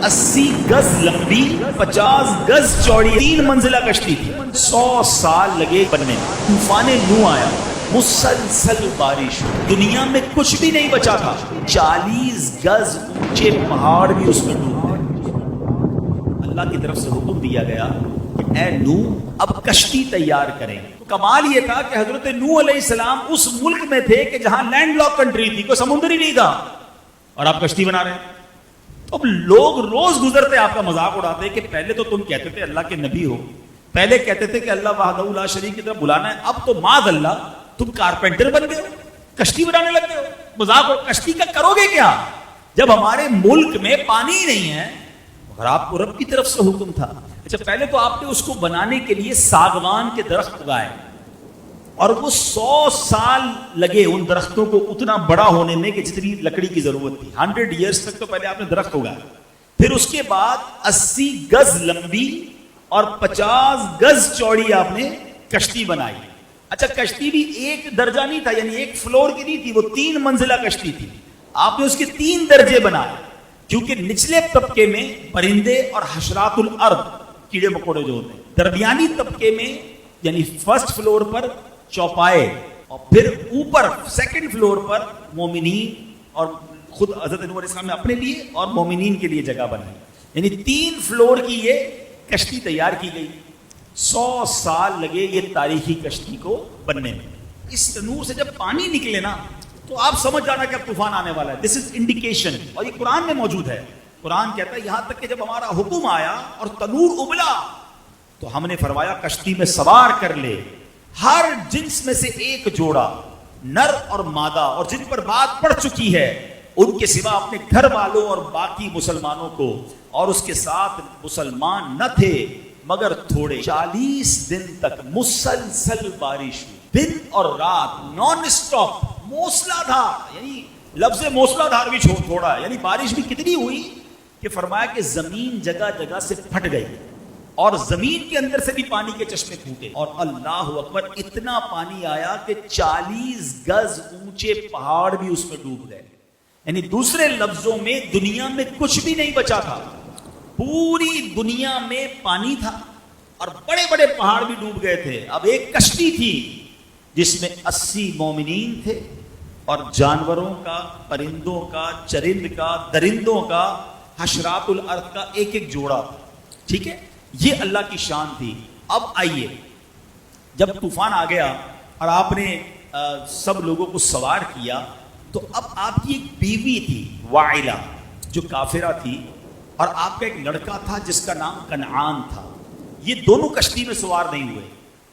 80 گز لمبی 50 گز چوڑی 3 منزلہ کشتی تھی. 100 سال لگے بننے میں. طوفان نوح آیا, مسلسل بارش, دنیا میں کچھ بھی نہیں بچا تھا. 40 گز اونچے پہاڑ بھی اس میں ڈوب گئے. اللہ کی طرف سے حکم دیا گیا کہ اے نوح اب کشتی تیار کریں. کمال یہ تھا کہ حضرت نوح علیہ السلام اس ملک میں تھے کہ جہاں لینڈ لاک کنٹری تھی, کوئی سمندر ہی نہیں تھا, اور آپ کشتی بنا رہے ہیں. اب لوگ روز گزرتے آپ کا مذاق اڑاتے کہ پہلے تو تم کہتے تھے اللہ کے نبی ہو, پہلے کہتے تھے کہ اللہ وحدہ لا شریک کی طرف بلانا ہے, اب تو معاذ اللہ تم کارپینٹر بن گئے ہو, کشتی بنانے لگ گئے ہو. مذاق, کشتی کا کرو گے کیا جب ہمارے ملک میں پانی ہی نہیں ہے؟ مگر آپ کو رب کی طرف سے حکم تھا. اچھا, پہلے تو آپ نے اس کو بنانے کے لیے ساگوان کے درخت اگائے, اور وہ 100 سال لگے ان درختوں کو اتنا بڑا ہونے میں کہ جتنی لکڑی کی ضرورت تھی. 100 ایئرز تک تو پہلے آپ نے درخت اگایا. پھر اس کے بعد 80 گز لمبی اور 50 گز چوڑی آپ نے کشتی بنائی. اچھا, کشتی بھی ایک درجہ نہیں تھا, یعنی ایک فلور کی نہیں تھی, وہ 3 منزلہ کشتی تھی. آپ نے اس کے 3 درجے بنائے, کیونکہ نچلے طبقے میں پرندے اور حشرات الارض, کیڑے مکوڑے جو ہوتے ہیں, درمیانی طبقے میں یعنی فرسٹ فلور پر چوپائے, اور پھر اوپر سیکنڈ فلور پر مومنین, اور خود حضرت نوح علیہ السلام نے اپنے لیے اور مومنین کے لیے جگہ بنائی. یعنی 3 فلور کی یہ کشتی تیار کی گئی. 100 سال لگے یہ تاریخی کشتی کو بننے میں. اس تنور سے جب پانی نکلے نا تو آپ سمجھ جانا کہ اب طوفان آنے والا ہے. دس از انڈیکیشن, اور یہ قرآن میں موجود ہے. قرآن کہتا ہے یہاں تک کہ جب ہمارا حکم آیا اور تنور ابلا تو ہم نے فرمایا کشتی میں سوار کر لے ہر جنس میں سے ایک جوڑا, نر اور مادہ, اور جن پر بات پڑ چکی ہے ان کے سوا اپنے گھر والوں اور باقی مسلمانوں کو. اور اس کے ساتھ مسلمان نہ تھے مگر تھوڑے. 40 دن تک مسلسل بارش ہوئی, دن اور رات نان اسٹاپ, موسلا دھار. یعنی لفظ موسلا دھار بھی چھوڑا ہے, یعنی بارش بھی کتنی ہوئی کہ فرمایا کہ زمین جگہ جگہ سے پھٹ گئی, اور زمین کے اندر سے بھی پانی کے چشمے پھوٹے. اور اللہ اکبر, اتنا پانی آیا کہ 40 گز اونچے پہاڑ بھی اس میں ڈوب گئے. یعنی دوسرے لفظوں میں دنیا میں کچھ بھی نہیں بچا تھا, پوری دنیا میں پانی تھا اور بڑے بڑے پہاڑ بھی ڈوب گئے تھے. اب ایک کشتی تھی جس میں 80 مومنین تھے, اور جانوروں کا, پرندوں کا, چرند کا, درندوں کا, حشرات الارض کا ایک ایک جوڑا تھا. ٹھیک ہے, یہ اللہ کی شان تھی. اب آئیے, جب طوفان آ گیا اور آپ نے سب لوگوں کو سوار کیا, تو اب آپ کی ایک بیوی تھی وائلہ جو کافرہ تھی, اور آپ کا ایک لڑکا تھا جس کا نام کنعان تھا. یہ دونوں کشتی میں سوار نہیں ہوئے,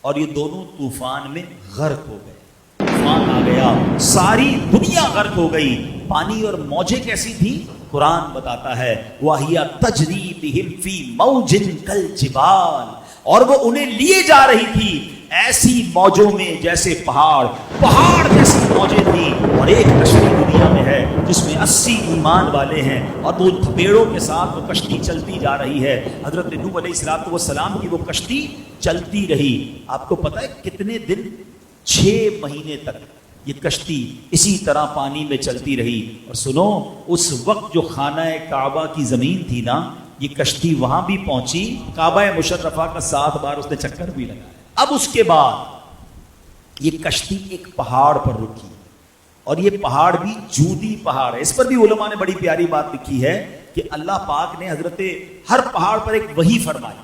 اور یہ دونوں طوفان میں غرق ہو گئے. طوفان آ گیا, ساری دنیا غرق ہو گئی. پانی اور موجیں کیسی تھی؟ قرآن بتاتا ہے وَهِيَ تَجْرِي بِهِمْ فِي مَوْجٍ كَالْجِبَالِ, اور وہ انہیں لیے جا رہی تھی ایسی موجوں میں جیسے پہاڑ جیسی موجیں تھی. اور ایک کشتی دنیا میں ہے جس میں 80 ایمان والے ہیں, اور وہ تھپیڑوں کے ساتھ وہ کشتی چلتی جا رہی ہے. حضرت نوح علیہ السلام کی وہ کشتی چلتی رہی. آپ کو پتہ ہے کتنے دن؟ 6 مہینے تک یہ کشتی اسی طرح پانی میں چلتی رہی. اور سنو, اس وقت جو خانہ کعبہ کی زمین تھی نا, یہ کشتی وہاں بھی پہنچی, کعبہ مشرفہ کا 7 بار اس نے چکر بھی لگایا. اب اس کے بعد یہ کشتی ایک پہاڑ پر رکی, اور یہ پہاڑ بھی جودی پہاڑ ہے. اس پر بھی علماء نے بڑی پیاری بات لکھی ہے کہ اللہ پاک نے حضرت ہر پہاڑ پر ایک وحی فرمائی.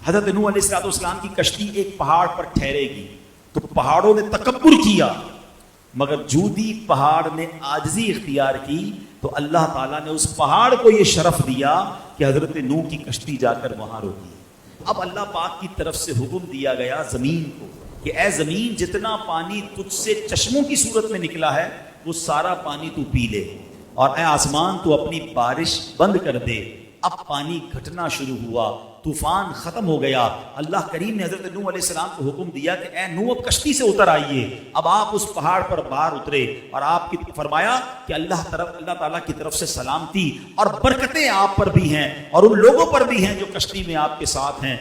حضرت نوح علیہ السلام کی کشتی ایک پہاڑ پر ٹھہرے گی, تو پہاڑوں نے تکبر کیا, مگر جودی پہاڑ نے عاجزی اختیار کی, تو اللہ تعالیٰ نے اس پہاڑ کو یہ شرف دیا کہ حضرت نوح کی کشتی جا کر وہاں روکی. اب اللہ پاک کی طرف سے حکم دیا گیا زمین کو کہ اے زمین, جتنا پانی تجھ سے چشموں کی صورت میں نکلا ہے وہ سارا پانی تو پی لے, اور اے آسمان تو اپنی بارش بند کر دے. اب پانی گھٹنا شروع ہوا, طوفان ختم ہو گیا. اللہ کریم نے حضرت نوح علیہ السلام کو حکم دیا کہ اے نوح اب کشتی سے اتر آئیے. اب آپ اس پہاڑ پر باہر اترے, اور آپ کی فرمایا کہ اللہ تعالیٰ کی طرف سے سلامتی اور برکتیں آپ پر بھی ہیں اور ان لوگوں پر بھی ہیں جو کشتی میں آپ کے ساتھ ہیں.